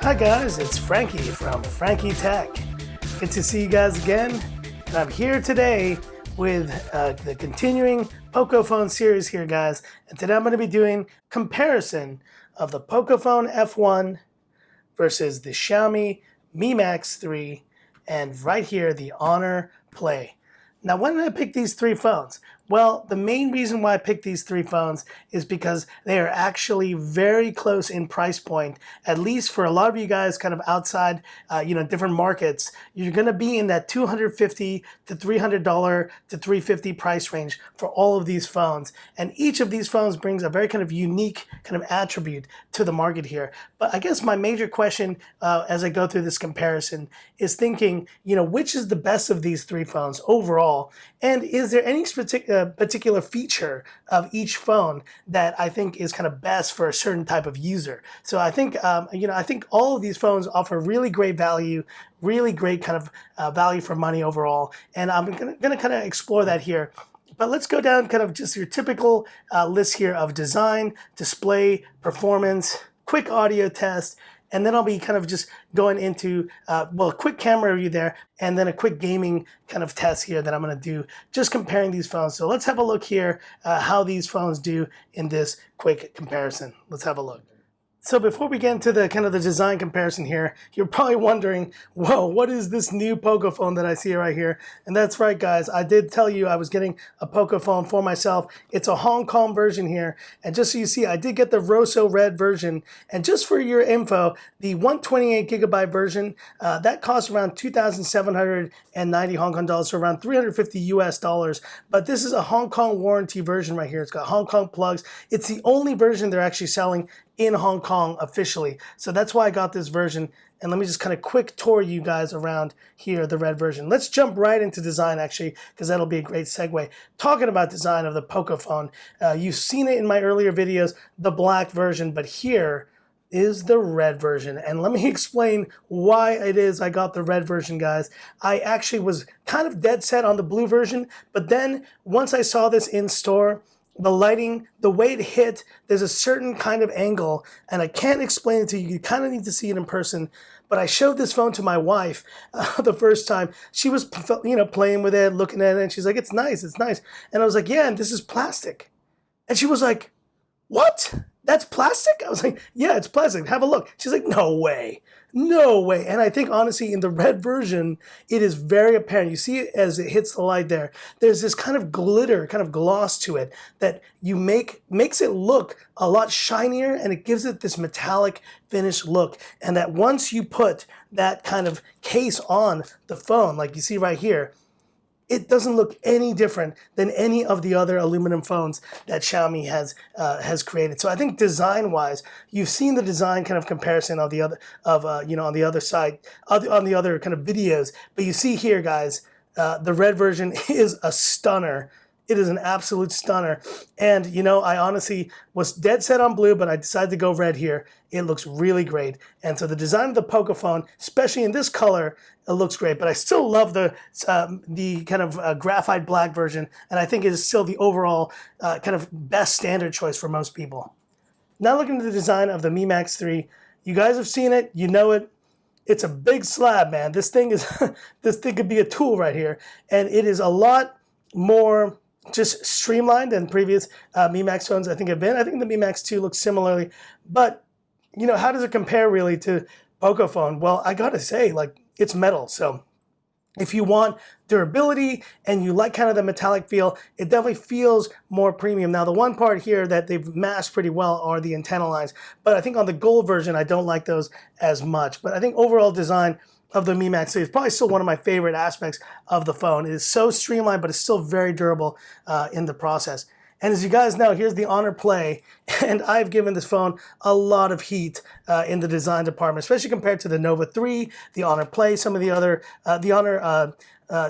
Hi guys, it's Frankie from Frankie Tech. Good to see you guys again. And I'm here today with the continuing Pocophone series here, guys. And today I'm going to be doing comparison of the Pocophone F1 versus the Xiaomi Mi Max 3 and right here the Honor Play. Now, why did I pick these three phones? Well, the main reason why I picked these three phones is because they are actually very close in price point, at least for a lot of you guys kind of outside, different markets. You're going to be in that $250 to $300 to $350 price range for all of these phones. And each of these phones brings a very kind of unique kind of attribute to the market here. But I guess my major question as I go through this comparison is thinking, which is the best of these three phones overall? And is there any particular feature of each phone that I think is kind of best for a certain type of user? So I think, I think all of these phones offer really great value, really great kind of value for money overall. And I'm going to kind of explore that here. But let's go down kind of just your typical list here of design, display, performance, quick audio test, and then I'll be kind of just going into, a quick camera review there, and then a quick gaming kind of test here that I'm going to do, just comparing these phones. So let's have a look here, how these phones do in this quick comparison. Let's have a look. So before we get into the kind of the design comparison here, you're probably wondering, whoa, what is this new Pocophone that I see right here? And that's right, guys. I did tell you I was getting a Pocophone for myself. It's a Hong Kong version here. And just so you see, I did get the Rosso Red version. And just for your info, the 128 gigabyte version, that costs around 2,790 Hong Kong dollars, so around 350 US dollars. But this is a Hong Kong warranty version right here. It's got Hong Kong plugs. It's the only version they're actually selling in Hong Kong officially. So that's why I got this version. And let me just kind of quick tour you guys around here, the red version. Let's jump right into design actually, because that'll be a great segue. Talking about design of the Pocophone, you've seen it in my earlier videos, the black version, but here is the red version. And let me explain why it is I got the red version, guys. I actually was kind of dead set on the blue version, but then once I saw this in store, the lighting, the way it hit, there's a certain kind of angle, and I can't explain it to you. You kind of need to see it in person. But I showed this phone to my wife the first time. She was, playing with it, looking at it, and she's like, it's nice, it's nice. And I was like, yeah, and this is plastic. And she was like, what? That's plastic? I was like, yeah, it's plastic. Have a look. She's like, no way. No way. And I think, honestly, in the red version, it is very apparent. You see it as it hits the light there. There's this kind of glitter, kind of gloss to it that makes it look a lot shinier, and it gives it this metallic finished look. And that once you put that kind of case on the phone, like you see right here, it doesn't look any different than any of the other aluminum phones that Xiaomi has created. So I think design-wise, you've seen the design kind of comparison of the other on the other side, on the other kind of videos. But you see here, guys, the red version is a stunner. It is an absolute stunner. And, I honestly was dead set on blue, but I decided to go red here. It looks really great. And so the design of the Pocophone, especially in this color, it looks great. But I still love the kind of graphite black version. And I think it is still the overall kind of best standard choice for most people. Now looking at the design of the Mi Max 3, you guys have seen it. You know it. It's a big slab, man. This thing could be a tool right here. And it is a lot more just streamlined than previous Mi Max phones I think have been. I think the Mi Max 2 looks similarly, but how does it compare really to Pocophone? Well, I gotta say, it's metal, so if you want durability and you like kind of the metallic feel, it definitely feels more premium. Now, the one part here that they've masked pretty well are the antenna lines, but I think on the gold version, I don't like those as much. But I think overall design of the Mi Max 3 is probably still one of my favorite aspects of the phone. It is so streamlined, but it's still very durable in the process. And as you guys know, here's the Honor Play, and I've given this phone a lot of heat in the design department, especially compared to the Nova 3, the Honor Play, some of the other, the Honor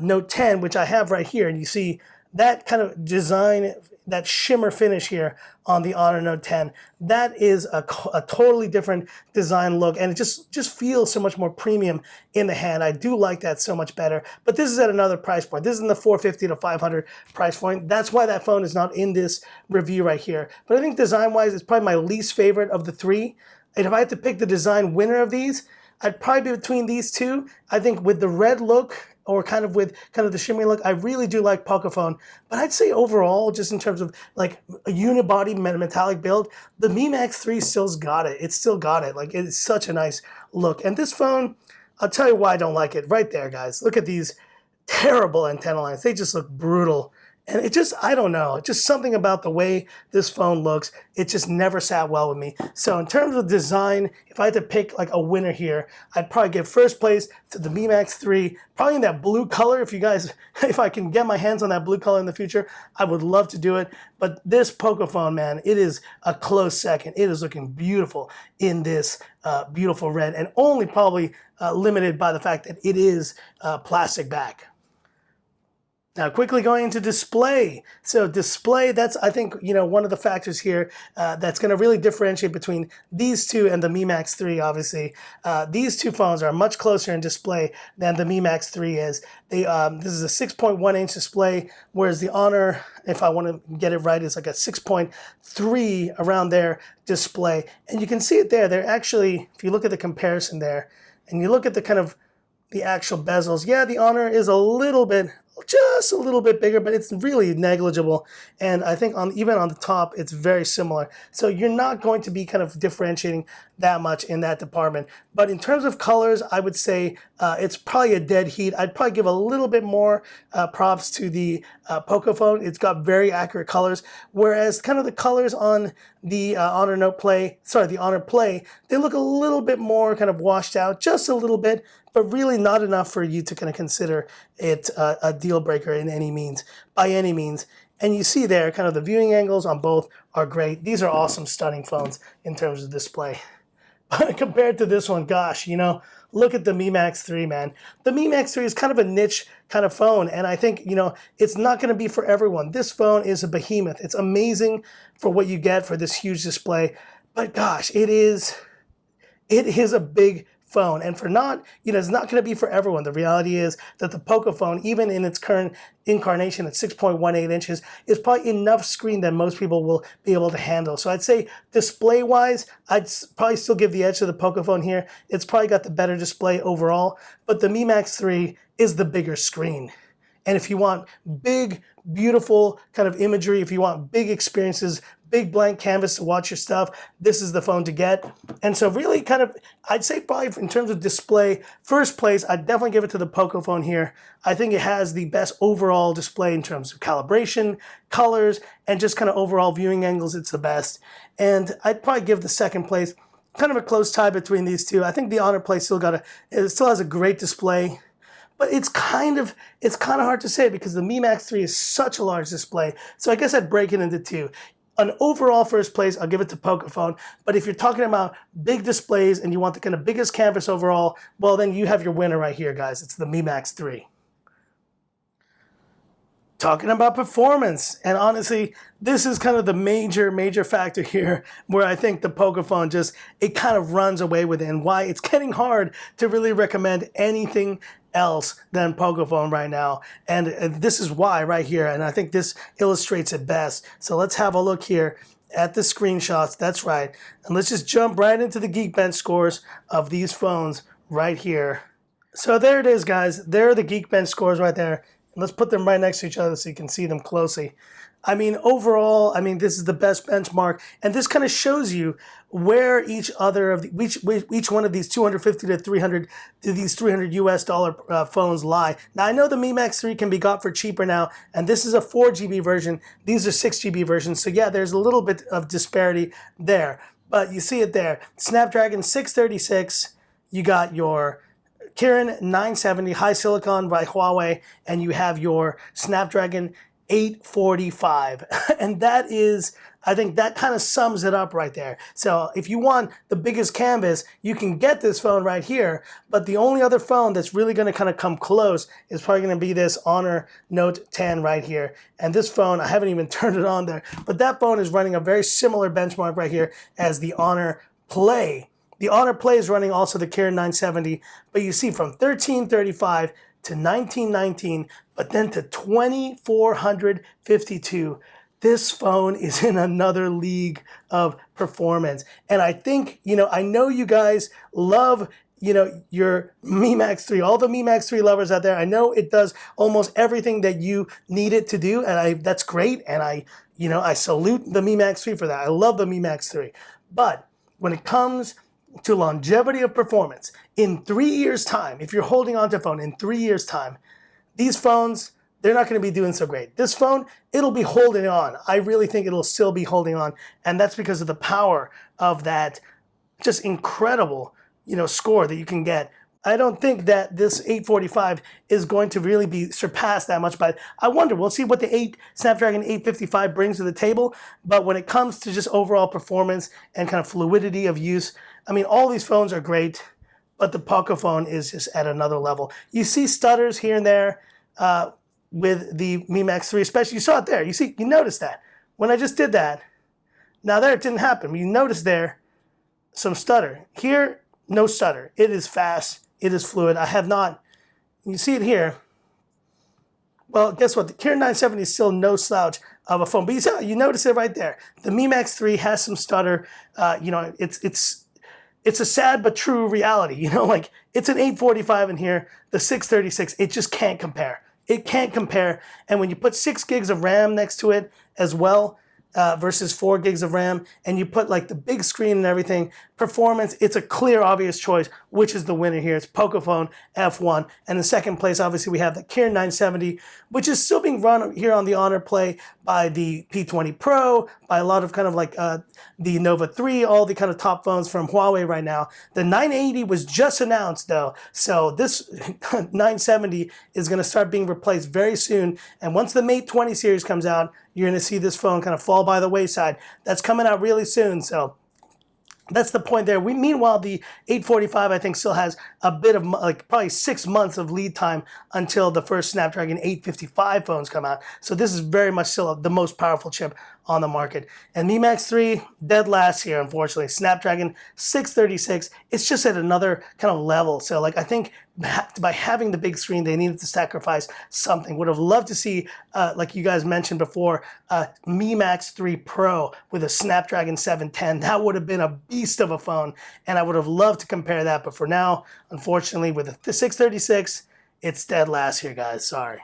Note 10, which I have right here, and you see that kind of design, that shimmer finish here on the Honor Note 10, that is a totally different design look, and it just feels so much more premium in the hand. I do like that so much better, but this is at another price point. This is in the $450 to $500 price point. That's why that phone is not in this review right here. But I think design-wise, it's probably my least favorite of the three. And if I had to pick the design winner of these, I'd probably be between these two. I think with the red look, or kind of with kind of the shimmery look, I really do like Pocophone. But I'd say overall, just in terms of like a unibody metallic build, the Mi Max 3 still's got it. It's still got it. Like, it's such a nice look. And this phone, I'll tell you why I don't like it. Right there, guys. Look at these terrible antenna lines. They just look brutal. And it just, I don't know, just something about the way this phone looks, it just never sat well with me. So in terms of design, if I had to pick like a winner here, I'd probably give first place to the Mi Max 3, probably in that blue color. If you guys, if I can get my hands on that blue color in the future, I would love to do it. But this Pocophone, man, it is a close second. It is looking beautiful in this beautiful red, and only probably limited by the fact that it is plastic back. Now, quickly going into display. So display, that's, I think, one of the factors here that's going to really differentiate between these two and the Mi Max 3, obviously. These two phones are much closer in display than the Mi Max 3 is. This is a 6.1-inch display, whereas the Honor, if I want to get it right, is like a 6.3 around there display. And you can see it there. They're actually, if you look at the comparison there, and you look at the kind of the actual bezels, yeah, the Honor is a little bit, just a little bit bigger, but it's really negligible. And I think even on the top, it's very similar. So you're not going to be kind of differentiating that much in that department. But in terms of colors, I would say it's probably a dead heat. I'd probably give a little bit more props to the Pocophone. It's got very accurate colors, whereas kind of the colors on the Honor Play, they look a little bit more kind of washed out, just a little bit, but really not enough for you to kind of consider it a deal breaker in any means, by any means. And you see there, kind of the viewing angles on both are great. These are awesome, stunning phones in terms of display. But compared to this one, gosh, look at the Mi Max 3, man. The Mi Max 3 is kind of a niche kind of phone, and I think, it's not going to be for everyone. This phone is a behemoth. It's amazing for what you get for this huge display, but gosh, it is a big phone, and for it's not going to be for everyone. The reality is that the Pocophone, even in its current incarnation at 6.18 inches, is probably enough screen that most people will be able to handle. So I'd say display-wise, I'd probably still give the edge to the Pocophone here. It's probably got the better display overall, but the Mi Max 3 is the bigger screen. And if you want big, beautiful kind of imagery, if you want big experiences, big blank canvas to watch your stuff, this is the phone to get. And so really kind of, I'd say probably in terms of display, first place, I'd definitely give it to the Pocophone here. I think it has the best overall display in terms of calibration, colors, and just kind of overall viewing angles. It's the best. And I'd probably give the second place kind of a close tie between these two. I think the Honor Play still has a great display. But it's kind of hard to say because the Mi Max 3 is such a large display. So I guess I'd break it into two. An overall first place, I'll give it to Pocophone. But if you're talking about big displays and you want the kind of biggest canvas overall, well, then you have your winner right here, guys. It's the Mi Max 3. Talking about performance, and honestly, this is kind of the major factor here where I think the Pocophone it kind of runs away with it, and why it's getting hard to really recommend anything else than Pocophone right now. And this is why right here, and I think this illustrates it best. So let's have a look here at the screenshots. That's right. And let's just jump right into the Geekbench scores of these phones right here. So there it is, guys. There are the Geekbench scores right there. Let's put them right next to each other so you can see them closely. I mean, overall, this is the best benchmark, and this kind of shows you where each one of these 250 to 300 to these $300 US phones lie. Now, I know the Mi Max 3 can be got for cheaper now, and this is a 4 GB version. These are 6 GB versions, so yeah, there's a little bit of disparity there, but you see it there. Snapdragon 636, you got your Kirin 970 high silicon by Huawei, and you have your Snapdragon 845. And that is, I think that kind of sums it up right there. So if you want the biggest canvas, you can get this phone right here, but the only other phone that's really going to kind of come close is probably going to be this Honor Note 10 right here. And this phone, I haven't even turned it on there, but that phone is running a very similar benchmark right here as the Honor Play. The Honor Play is running also the Kirin 970, but you see from 1335 to 1919, but then to 2452. this phone is in another league of performance. And I think, I know you guys love, your Mi Max 3, all the Mi Max 3 lovers out there. I know it does almost everything that you need it to do, and that's great. And I salute the Mi Max 3 for that. I love the Mi Max 3. But when it comes to longevity of performance, in 3 years' time, if you're holding on to a phone in 3 years' time, these phones, they're not going to be doing so great. This phone, it'll be holding on. I really think it'll still be holding on, and that's because of the power of that just incredible, score that you can get. I don't think that this 845 is going to really be surpassed that much, but I wonder, we'll see what the Snapdragon 855 brings to the table. But when it comes to just overall performance and kind of fluidity of use, I mean, all these phones are great, but the Pocophone is just at another level. You see stutters here and there with the Mi Max 3, especially. You saw it there. You noticed that. When I just did that, now there it didn't happen. You notice there some stutter. Here, no stutter. It is fast. It is fluid. I have not, you see it here. Well, guess what? The Kirin 970 is still no slouch of a phone, but you notice it right there. The Mi Max 3 has some stutter. It's a sad but true reality. Like it's an 845 in here. The 636, it just can't compare. It can't compare. And when you put 6 gigs of RAM next to it as well, versus 4 gigs of RAM, and you put like the big screen and everything, performance, it's a clear, obvious choice, which is the winner here. It's Pocophone F1. And in second place, obviously, we have the Kirin 970, which is still being run here on the Honor Play by the P20 Pro, by a lot of kind of like the Nova 3, all the kind of top phones from Huawei right now. The 980 was just announced, though, so this 970 is going to start being replaced very soon. And once the Mate 20 series comes out, you're going to see this phone kind of fall by the wayside. That's coming out really soon, so that's the point there. Meanwhile, the 845, I think, still has a bit of, like, probably 6 months of lead time until the first Snapdragon 855 phones come out. So this is very much still the most powerful chip on the market. And Mi Max 3, dead last here, unfortunately. Snapdragon 636, it's just at another kind of level. So, like, I think by having the big screen, they needed to sacrifice something. Would have loved to see, like you guys mentioned before, Mi Max 3 Pro with a Snapdragon 710. That would have been a beast of a phone, and I would have loved to compare that. But for now, unfortunately, with the 636, it's dead last here, guys. Sorry.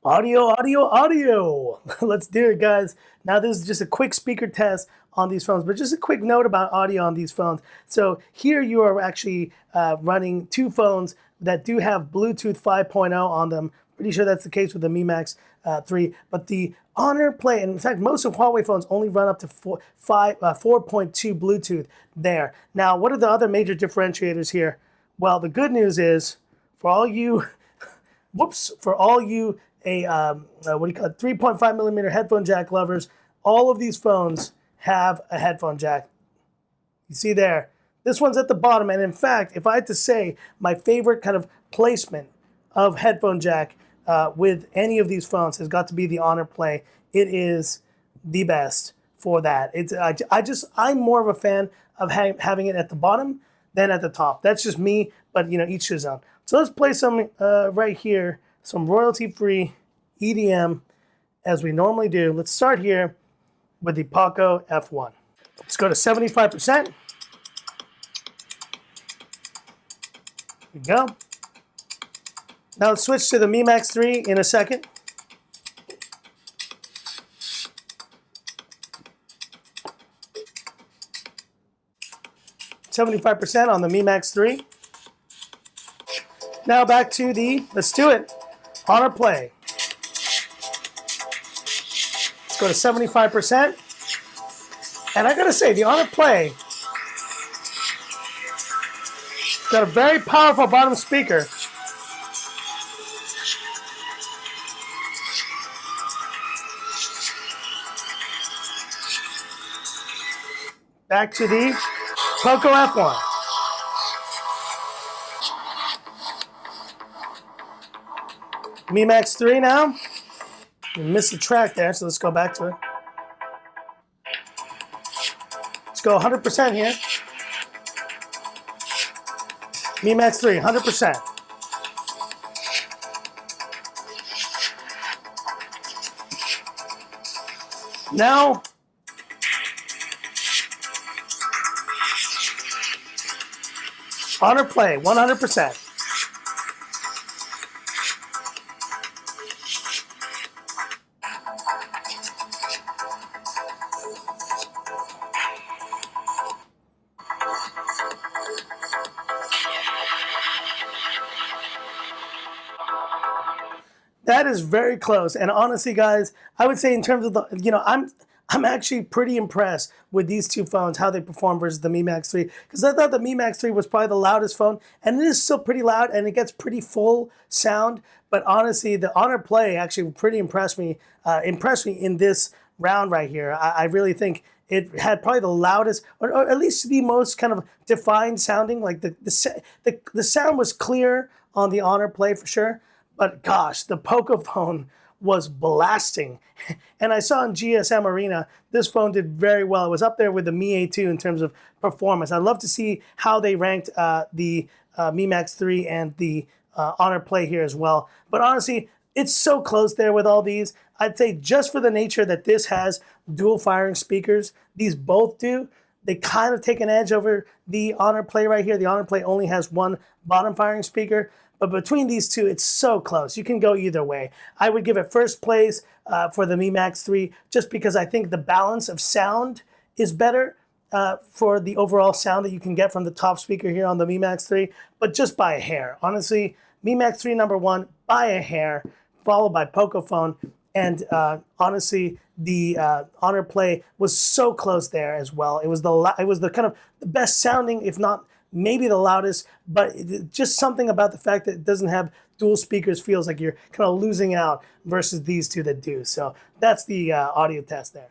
Audio. Let's do it, guys. Now, this is just a quick speaker test on these phones, but just a quick note about audio on these phones. So here you are actually running 2 phones that do have Bluetooth 5.0 on them. Pretty sure that's the case with the Mi Max 3, but the Honor Play, and in fact, most of Huawei phones only run up to 4.2 Bluetooth there. Now, what are the other major differentiators here? Well, the good news is, for all you, a 3.5 millimeter headphone jack lovers, all of these phones have a headphone jack. You see there, this one's at the bottom, and in fact, if I had to say my favorite kind of placement of headphone jack with any of these phones has got to be the Honor Play. It is the best for that. I'm more of a fan of having it at the bottom than at the top. That's just me, but each his own. So let's play some right here, some royalty-free EDM as we normally do. Let's start here with the Poco F1. Let's go to 75%. Here we go. Now let's switch to the Mi Max 3 in a second. %, on the Mi Max 3. Now back to let's do it, Honor Play. Let's go to 75%. And I gotta say, the Honor Play got a very powerful bottom speaker. Back to the Poco F1. Mi Max 3 now. We missed the track there, so let's go back to it. Let's go 100% here. Mi Max 3, 100%. Now, Honor Play, 100%. That is very close. And honestly, guys, I would say in terms of the, I'm actually pretty impressed with these two phones, how they perform versus the Mi Max 3. Because I thought the Mi Max 3 was probably the loudest phone, and it is still pretty loud, and it gets pretty full sound. But honestly, the Honor Play actually pretty impressed me in this round right here. I really think it had probably the loudest, or at least the most kind of defined sounding. Like the sound was clear on the Honor Play for sure. But gosh, the Pocophone was blasting. And I saw in GSM Arena, this phone did very well. It was up there with the Mi A2 in terms of performance. I'd love to see how they ranked the Mi Max 3 and the Honor Play here as well. But honestly, it's so close there with all these. I'd say just for the nature that this has dual firing speakers, these both do, they kind of take an edge over the Honor Play right here. The Honor Play only has one bottom firing speaker. But between these two, it's so close. You can go either way. I would give it first place for the Mi Max 3 just because I think the balance of sound is better for the overall sound that you can get from the top speaker here on the Mi Max 3, but just by a hair. Honestly, Mi Max 3 #1 by a hair, followed by Pocophone. And honestly, the Honor Play was so close there as well. It was the kind of the best sounding, if not maybe the loudest, but just something about the fact that it doesn't have dual speakers feels like you're kind of losing out versus these two that do. So that's the audio test there.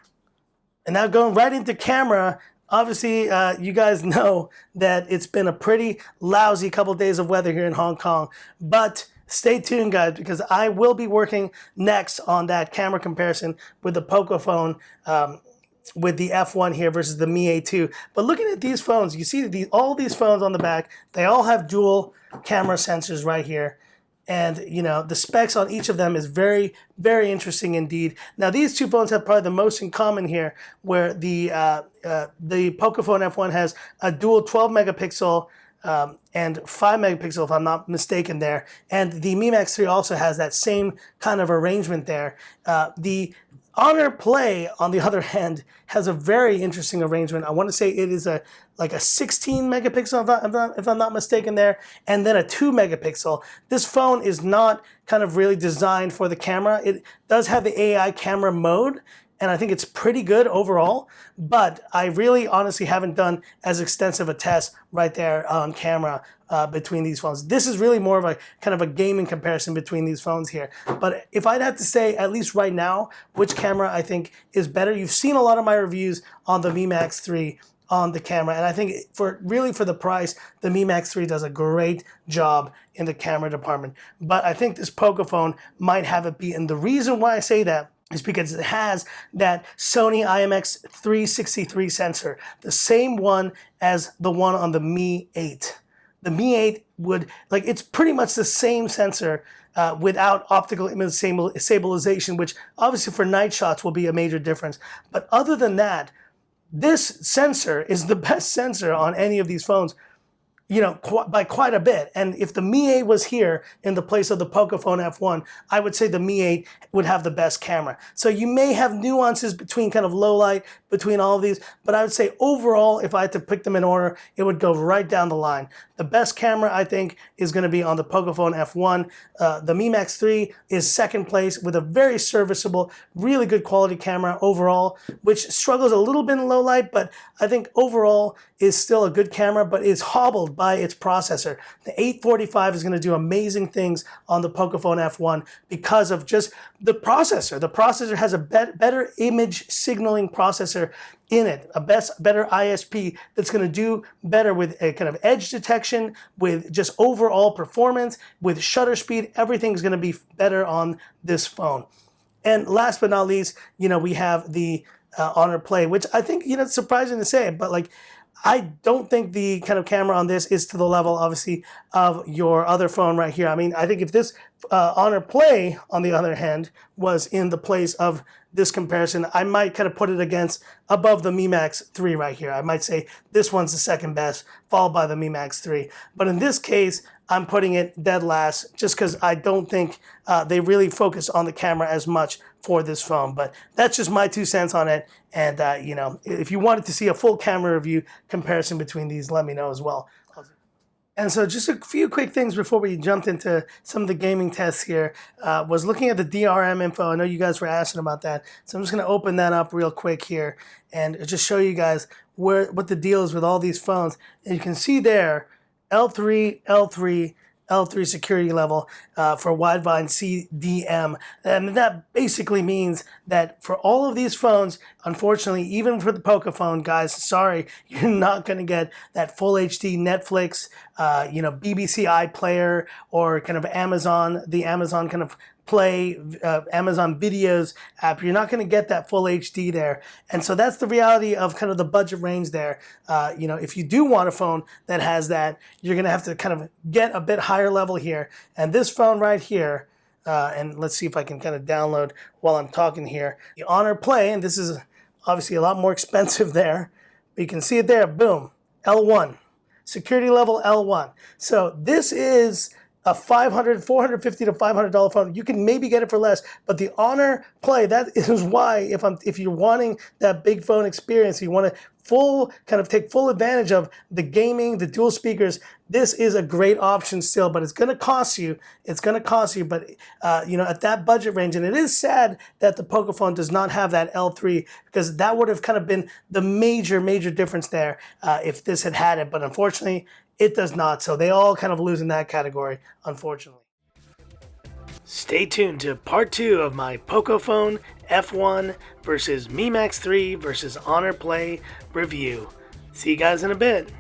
And now going right into camera, obviously you guys know that it's been a pretty lousy couple days of weather here in Hong Kong, but stay tuned, guys, because I will be working next on that camera comparison with the Pocophone with the F1 here versus the Mi A2. But looking at these phones, you see all these phones on the back, they all have dual camera sensors right here. And, the specs on each of them is very, very interesting indeed. Now, these two phones have probably the most in common here, where the Pocophone F1 has a dual 12 megapixel and 5 megapixel, if I'm not mistaken there. And the Mi Max 3 also has that same kind of arrangement there. The Honor Play, on the other hand, has a very interesting arrangement. I want to say it is like a 16 megapixel, if I'm not mistaken there, and then a 2 megapixel. This phone is not kind of really designed for the camera. It does have the AI camera mode, and I think it's pretty good overall, but I really honestly haven't done as extensive a test right there on camera between these phones. This is really more of a kind of a gaming comparison between these phones here. But if I'd have to say, at least right now, which camera I think is better, you've seen a lot of my reviews on the Mi Max 3 on the camera, and I think for the price, the Mi Max 3 does a great job in the camera department. But I think this Pocophone might have it beat, and the reason why I say that is because it has that Sony IMX363 sensor, the same one as the one on the Mi 8. The Mi 8 it's pretty much the same sensor without optical image stabilization, which obviously for night shots will be a major difference. But other than that, this sensor is the best sensor on any of these phones, by quite a bit. And if the Mi 8 was here in the place of the Pocophone F1, I would say the Mi 8 would have the best camera. So you may have nuances between kind of low light, between all of these, but I would say overall, if I had to pick them in order, it would go right down the line. The best camera, I think, is going to be on the Pocophone F1. The Mi Max 3 is second place with a very serviceable, really good quality camera overall, which struggles a little bit in low light, but I think overall is still a good camera, but is hobbled by its processor. The 845 is going to do amazing things on the Pocophone F1 because of just the processor. The processor has a better image signaling processor in it, a better ISP that's going to do better with a kind of edge detection, with just overall performance, with shutter speed. Everything's going to be better on this phone. And last but not least, we have the Honor Play, which I think, it's surprising to say, but I don't think the kind of camera on this is to the level, obviously, of your other phone right here. I mean, I think if this Honor Play, on the other hand, was in the place of this comparison, I might kind of put it above the Mi Max 3 right here. I might say this one's the second best, followed by the Mi Max 3. But in this case, I'm putting it dead last just because I don't think they really focus on the camera as much for this phone. But that's just my 2 cents on it. And, you know, if you wanted to see a full camera review comparison between these, let me know as well. And so just a few quick things before we jumped into some of the gaming tests here. Was looking at the DRM info. I know you guys were asking about that. So I'm just going to open that up real quick here and just show you guys what the deal is with all these phones. And you can see there, L3, L3, L3 security level for wideband CDM. And that basically means that for all of these phones, unfortunately, even for the Pocophone, guys, sorry, you're not going to get that full HD Netflix, you know, BBC iPlayer or kind of Amazon, the Amazon kind of Play, Amazon Videos app. You're not going to get that full HD there. And so that's the reality of kind of the budget range there. You know, if you do want a phone that has that, you're going to have to kind of get a bit higher level here. And this phone right here, and let's see if I can kind of download while I'm talking here, the Honor Play, and this is obviously a lot more expensive there, but you can see it there, boom, L1, security level L1. So this is a $450 to $500 phone. You can maybe get it for less, but the Honor Play, that is why if you're wanting that big phone experience, you want to take full advantage of the gaming, the dual speakers, this is a great option still, but it's going to cost you. It's going to cost you, but you know, at that budget range, and it is sad that the Pocophone does not have that L3 because that would have kind of been the major difference there if this had it, but unfortunately, it does not, so they all kind of lose in that category, unfortunately. Stay tuned to part 2 of my Pocophone F1 versus Mi Max 3 versus Honor Play review. See you guys in a bit.